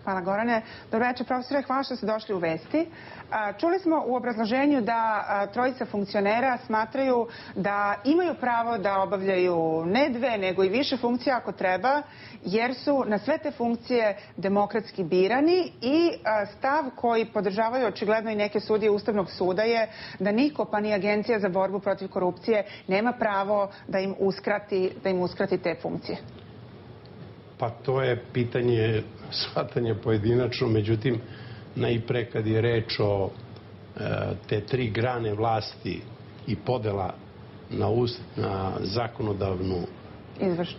Hvala, Gorane. Dobro večer, profesore, hvala što ste došli u Vesti. Čuli smo u obrazloženju da trojica funkcionera smatraju da imaju pravo da obavljaju ne dve, nego i više funkcija ako treba, jer su na sve te funkcije demokratski birani i stav koji podržavaju očigledno i neke sudije Ustavnog suda je da niko, pa ni Agencija za borbu protiv korupcije, nema pravo da im uskrati te funkcije. Pa to je pitanje shvatanja pojedinačno, međutim, najpre kad je reč o te tri grane vlasti i podela na zakonodavnu,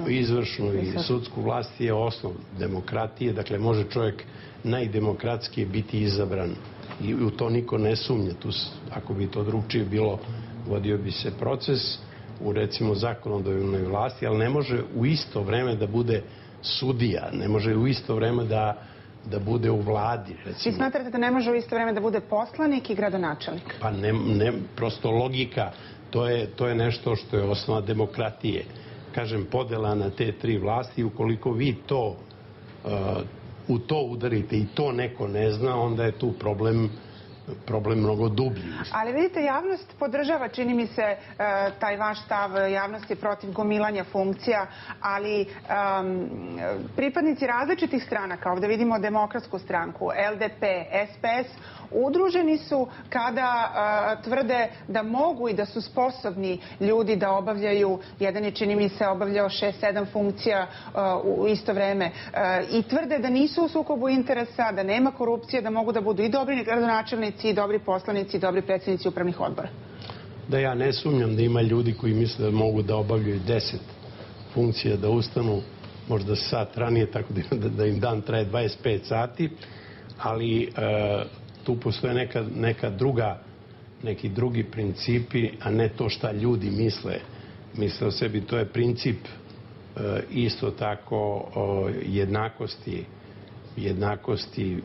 izvršnu i sudsku vlast je osnov demokratije. Dakle, može čovjek najdemokratskije biti izabran i u to niko ne sumnja. Ako bi to drugčije bilo, vodio bi se proces u recimo zakonodavnoj vlasti, ali ne može u isto vreme da bude sudija, ne može u isto vreme da bude u vladi. Vi smatrate da ne može u isto vreme da bude poslanik i gradonačelnik? Pa ne, prosto logika, to je nešto što je osnova demokratije. Kažem, podela na te tri vlasti, ukoliko vi u to udarite i to neko ne zna, onda je tu problem mnogo dublji. Ali vidite, javnost podržava, čini mi se, taj vaš stav, javnost je protiv gomilanja funkcija, ali pripadnici različitih stranaka, ovdje vidimo Demokratsku stranku, LDP, SPS, udruženi su kada tvrde da mogu i da su sposobni ljudi da obavljaju, jedan je, čini mi se, obavljao 6-7 funkcija u isto vreme, i tvrde da nisu u sukobu interesa, da nema korupcije, da mogu da budu i dobri gradonačelnici, i dobri poslanici, i dobri predsjednici upravnih odbora. Da, ja ne sumnjam da ima ljudi koji misle da mogu da obavljaju 10 funkcija, da ustanu možda sat ranije, tako da im dan traje 25 sati, ali tu postoje neki drugi principi, a ne to šta ljudi misle o sebi. To je princip isto tako jednakosti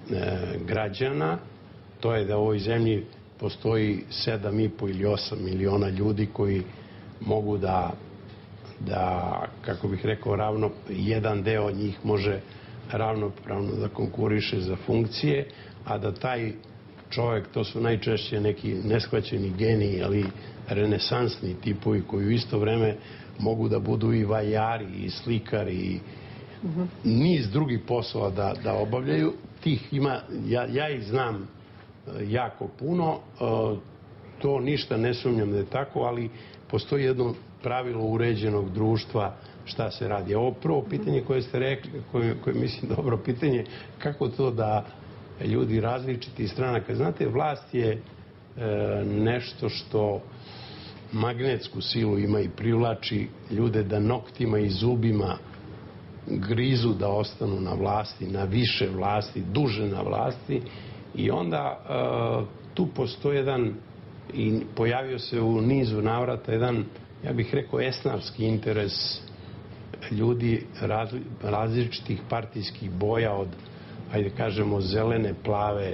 građana. To je da u ovoj zemlji postoji 7,5 ili 8 miliona ljudi koji mogu da kako bih rekao, jedan deo njih može ravnopravno da konkuriše za funkcije, a da taj čovjek, to su najčešće neki neshvaćeni geniji, ali renesansni tipovi koji u isto vreme mogu da budu i vajari, i slikari, i niz drugih poslova da obavljaju. Tih ima, ja ih znam jako puno, to ništa ne sumnjam da je tako, ali postoji jedno pravilo uređenog društva šta se radi. Ovo prvo pitanje koje ste rekli, koje mislim dobro pitanje, kako to da ljudi različitih stranaka, znate, vlast je nešto što magnetsku silu ima i privlači ljude da noktima i zubima grizu da ostanu na vlasti, na više vlasti, duže na vlasti, i onda tu postoji jedan, i pojavio se u nizu navrata jedan, ja bih rekao, esnafski interes ljudi različitih partijskih boja, od, ajde kažemo, zelene, plave,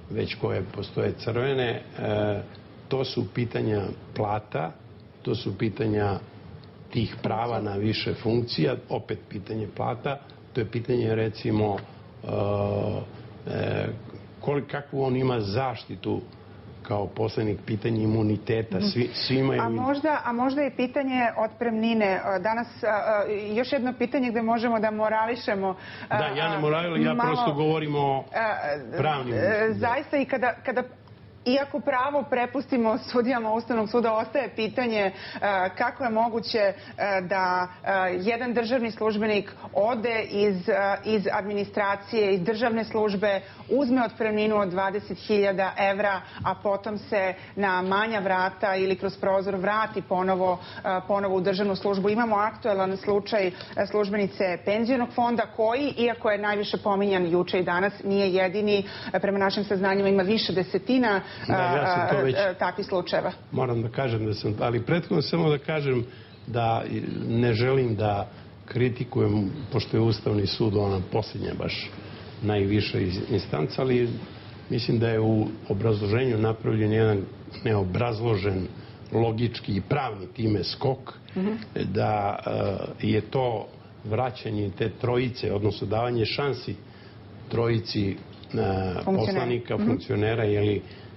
već koje postoje crvene. To su pitanja plata, to su pitanja tih prava na više funkcija, opet pitanje plata, to je pitanje, recimo, kakvu on ima zaštitu kao poslanik, pitanje imuniteta, svi imaju... A možda i pitanje otpremnine. Danas još jedno pitanje gde možemo da morališemo. Da, ja ne morališem, ja prosto govorim o pravnim... Zaista, i kada iako pravo prepustimo sudijama Ustavnog suda, ostaje pitanje kako je moguće da jedan državni službenik ode iz administracije, iz državne službe, uzme otpremninu od 20.000 evra, a potom se na manja vrata ili kroz prozor vrati ponovo u državnu službu. Imamo aktuelan slučaj službenice penzionog fonda koji, iako je najviše pominjan juče i danas, nije jedini. Prema našim saznanjima ima više desetina takvih slučajeva. Moram da kažem da sam, ali prethodno samo da kažem da ne želim da kritikujem, pošto je Ustavni sud ona posljednja baš najviša instanca, ali mislim da je u obrazloženju napravljen jedan neobrazložen logički i pravni time skok, da je to vraćanje te trojice, odnosno davanje šansi trojici poslanika, funkcionera,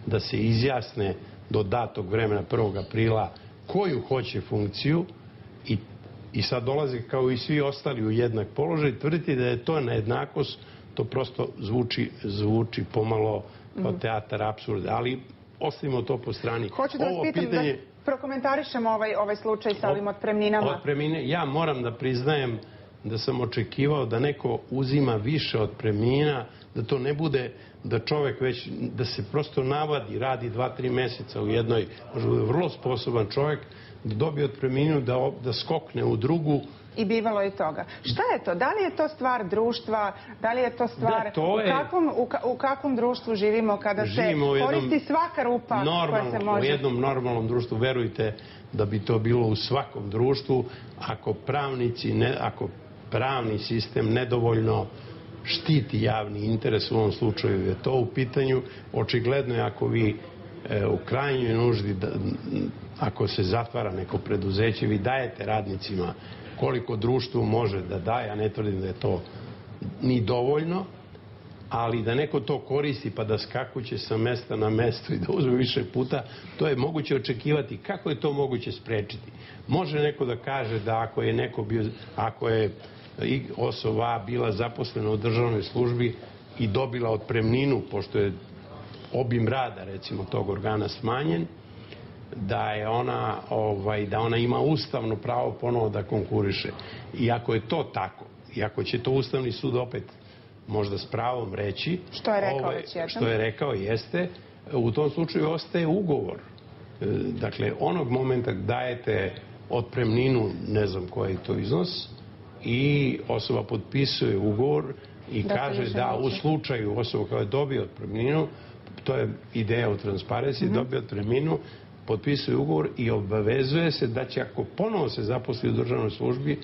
da se izjasne do datog vremena 1. aprila koju hoće funkciju i sad dolaze kao i svi ostali u jednak položaj. Tvrditi da je to nejednakost, to prosto zvuči pomalo kao teatar apsurda, ali ostavimo to po strani. Hoću da vas pitam da prokomentarišemo ovaj slučaj sa ovim otpremninama. Ja moram da priznajem da sam očekivao da neko uzima više otpremnina, da to ne bude da čovek već, da se prosto navadi, radi 2-3 meseca u jednoj, možda bude vrlo sposoban čovek, da dobije otpremninu, da skokne u drugu. I bivalo je toga. Šta je to? Da li je to stvar društva? Da li je to stvar... U kakvom društvu živimo kada se koristi svaka rupa koja se može... U jednom normalnom društvu, verujte da bi to bilo u svakom društvu, ako pravni sistem nedovoljno štiti javni interes, u ovom slučaju je to u pitanju. Očigledno je ako vi u krajnjoj nuždi, ako se zatvara neko preduzeće, vi dajete radnicima koliko društvo može da daje, ja ne tvrdim da je to ni dovoljno, ali da neko to koristi pa da skakuće sa mesta na mesto i da uzme više puta, to je moguće očekivati. Kako je to moguće sprečiti? Može neko da kaže da ako je osoba bila zaposlena u državnoj službi i dobila otpremninu, pošto je obim rada, recimo, tog organa smanjen, da ona ima ustavno pravo ponovo da konkuriše. I ako je to tako, i ako će to Ustavni sud opet možda s pravom reći, što je rekao jeste, u tom slučaju ostaje ugovor. Dakle, onog momenta dajete otpremninu, ne znam koji je to iznos, i osoba potpisuje ugovor i kaže da u slučaju osoba koja dobije otpremninu, to je ideja u transparenciji, dobije otpremninu, potpisuje ugovor i obavezuje se da će, ako ponovo se zaposli u državnoj službi,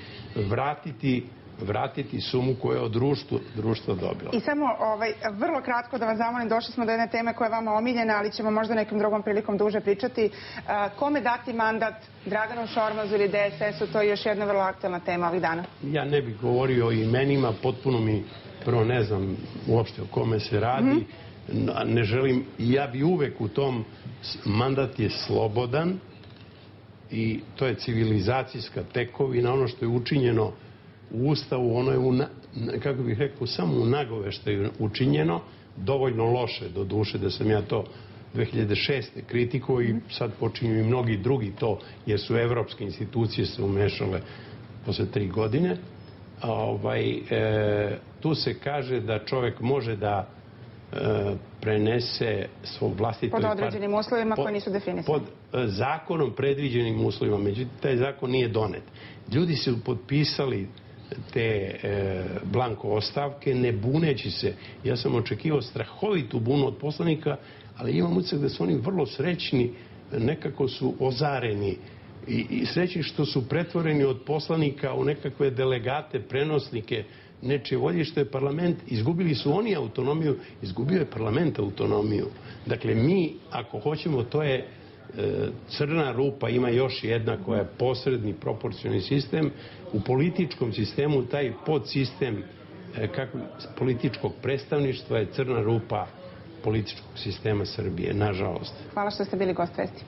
vratiti sumu koju je od društva dobila. I samo vrlo kratko da vas zamolim, došli smo do jedne teme koja je vama omiljena, ali ćemo možda nekom drugom prilikom duže pričati. Kome dati mandat, Draganu Šormazu ili DSS-u, to je još jedna vrlo aktuelna tema ovih dana. Ja ne bih govorio o imenima, potpuno mi, prvo ne znam uopšte o kome se radi, ne želim, ja bi uvek u tom, mandat je slobodan i to je civilizacijska tekovina, ono što je učinjeno u Ustavu, ono je, kako bih rekao, samo u nagoveštaju učinjeno, dovoljno loše, do duše, da sam ja to 2006. kritikovao i sad počinju i mnogi drugi to, jer su evropske institucije se umešale posle 3 godine. Tu se kaže da čovek može da prenese svog vlastitog... Pod određenim uslovima koji nisu definisani. Pod zakonom predviđenim uslovima, međutim, taj zakon nije donet. Ljudi su potpisali te blanko ostavke, ne buneći se. Ja sam očekivao strahovitu bunu od poslanika, ali imam utisak da su oni vrlo srećni, nekako su ozareni i srećni što su pretvoreni od poslanika u nekakve delegate, prenosnike nečije volje, što je parlament, izgubili su oni autonomiju, izgubio je parlament autonomiju. Dakle, mi, ako hoćemo, to je crna rupa, ima još jedna koja je posredni proporcionalni sistem. U političkom sistemu taj podsistem političkog predstavništva je crna rupa političkog sistema Srbije, nažalost. Hvala što ste bili gost Vesti.